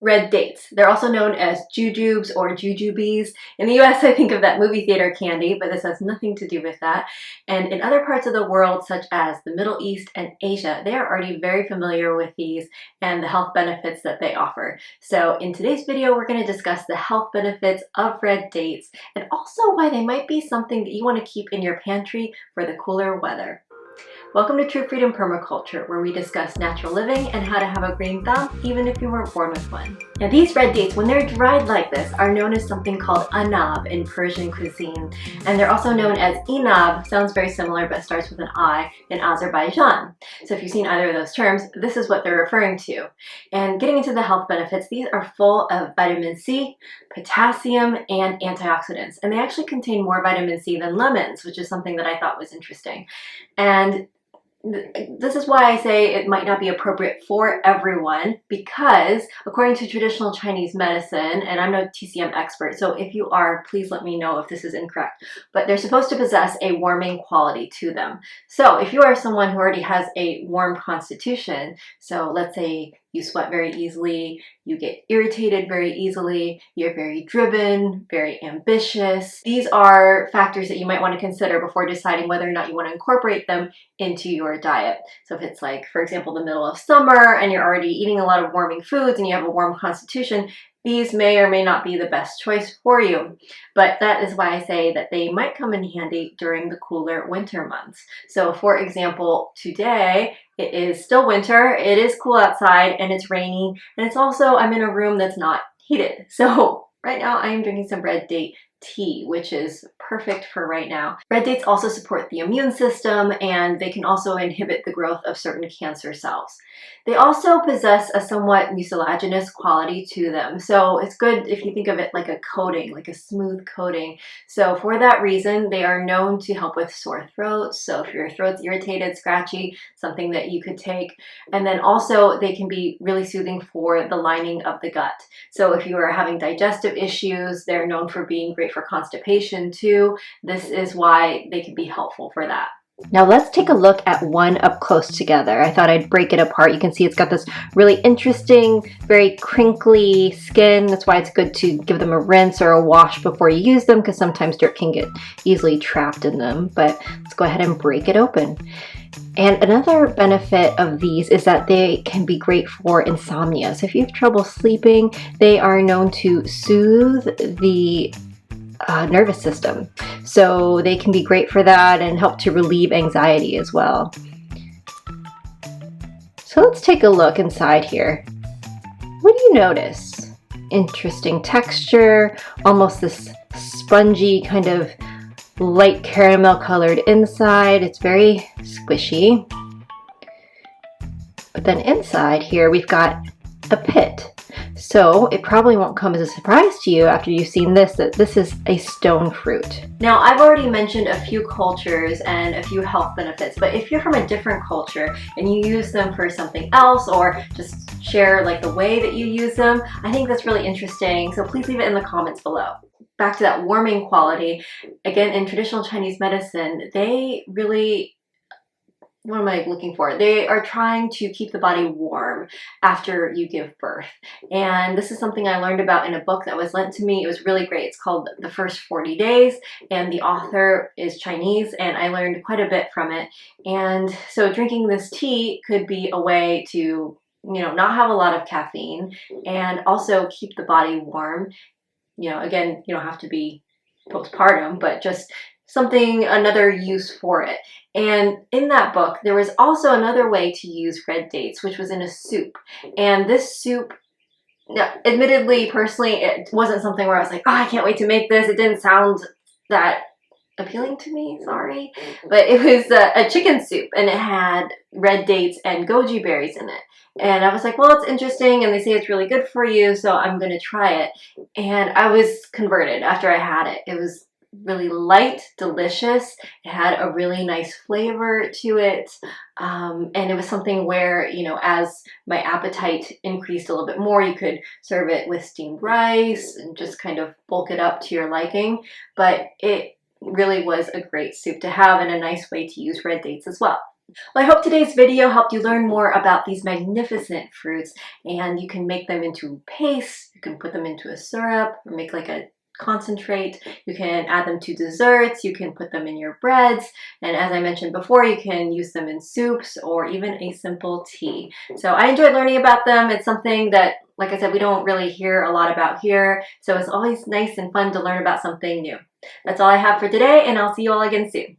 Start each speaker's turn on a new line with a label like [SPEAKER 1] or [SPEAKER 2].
[SPEAKER 1] Red dates. They're also known as jujubes or jujubes. In the US, I think of that movie theater candy, but this has nothing to do with that. And in other parts of the world, such as the Middle East and Asia, they are already very familiar with these and the health benefits that they offer. So in today's video, we're going to discuss the health benefits of red dates and also why they might be something that you want to keep in your pantry for the cooler weather. Welcome to True Freedom Permaculture, where we discuss natural living and how to have a green thumb even if you weren't born with one. Now these red dates, when they're dried like this, are known as something called anab in Persian cuisine. And they're also known as inab, sounds very similar but starts with an I, in Azerbaijan. So if you've seen either of those terms, this is what they're referring to. And getting into the health benefits, these are full of vitamin C, potassium, and antioxidants. And they actually contain more vitamin C than lemons, which is something that I thought was interesting. And this is why I say it might not be appropriate for everyone, because according to traditional Chinese medicine, and I'm no TCM expert, so if you are, please let me know if this is incorrect, but they're supposed to possess a warming quality to them. So if you are someone who already has a warm constitution, so let's say you sweat very easily, you get irritated very easily, you're very driven, very ambitious. These are factors that you might want to consider before deciding whether or not you want to incorporate them into your diet. So if it's like, for example, the middle of summer and you're already eating a lot of warming foods and you have a warm constitution, these may or may not be the best choice for you. But that is why I say that they might come in handy during the cooler winter months. So for example, today, it is still winter, it is cool outside, and it's rainy, and it's also, I'm in a room that's not heated. So right now I am drinking some red date tea, which is perfect for right now. Red dates also support the immune system, and they can also inhibit the growth of certain cancer cells. They also possess a somewhat mucilaginous quality to them. So it's good if you think of it like a coating, like a smooth coating. So for that reason, they are known to help with sore throats. So if your throat's irritated, scratchy, something that you could take. And then also they can be really soothing for the lining of the gut. So if you are having digestive issues, they're known for being great for constipation too. This is why they can be helpful for that. Now let's take a look at one up close together. I thought I'd break it apart. You can see it's got this really interesting, very crinkly skin. That's why it's good to give them a rinse or a wash before you use them, because sometimes dirt can get easily trapped in them. But let's go ahead and break it open. And another benefit of these is that they can be great for insomnia. So if you have trouble sleeping, they are known to soothe the nervous system. So they can be great for that and help to relieve anxiety as well. So let's take a look inside here. What do you notice? Interesting texture, almost this spongy kind of light caramel colored inside. It's very squishy. But then inside here we've got a pit. So it probably won't come as a surprise to you after you've seen this that this is a stone fruit. Now I've already mentioned a few cultures and a few health benefits, but if you're from a different culture and you use them for something else or just share like the way that you use them, I think that's really interesting. So please leave it in the comments below. Back to that warming quality, again, in traditional Chinese medicine, they really, what am I looking for? They are trying to keep the body warm after you give birth. And this is something I learned about in a book that was lent to me. It was really great. It's called The First 40 Days, and the author is Chinese, and I learned quite a bit from it. And so drinking this tea could be a way to, not have a lot of caffeine and also keep the body warm. Again, you don't have to be postpartum, but just another use for it. And in that book, there was also another way to use red dates, which was in a soup. And this soup, admittedly, personally, it wasn't something where I was like, oh, I can't wait to make this. It didn't sound that appealing to me, sorry. But it was a chicken soup, and it had red dates and goji berries in it. And I was like, well, it's interesting, and they say it's really good for you, so I'm going to try it. And I was converted after I had it. It was really light, delicious. It had a really nice flavor to it. And it was something where, as my appetite increased a little bit more, you could serve it with steamed rice and just kind of bulk it up to your liking. But it really was a great soup to have and a nice way to use red dates as well. Well, I hope today's video helped you learn more about these magnificent fruits, and you can make them into paste, you can put them into a syrup, or make like a concentrate, you can add them to desserts, you can put them in your breads, and as I mentioned before, you can use them in soups or even a simple tea. So I enjoyed learning about them. It's something that, like I said, we don't really hear a lot about here, so it's always nice and fun to learn about something new. That's all I have for today, and I'll see you all again soon.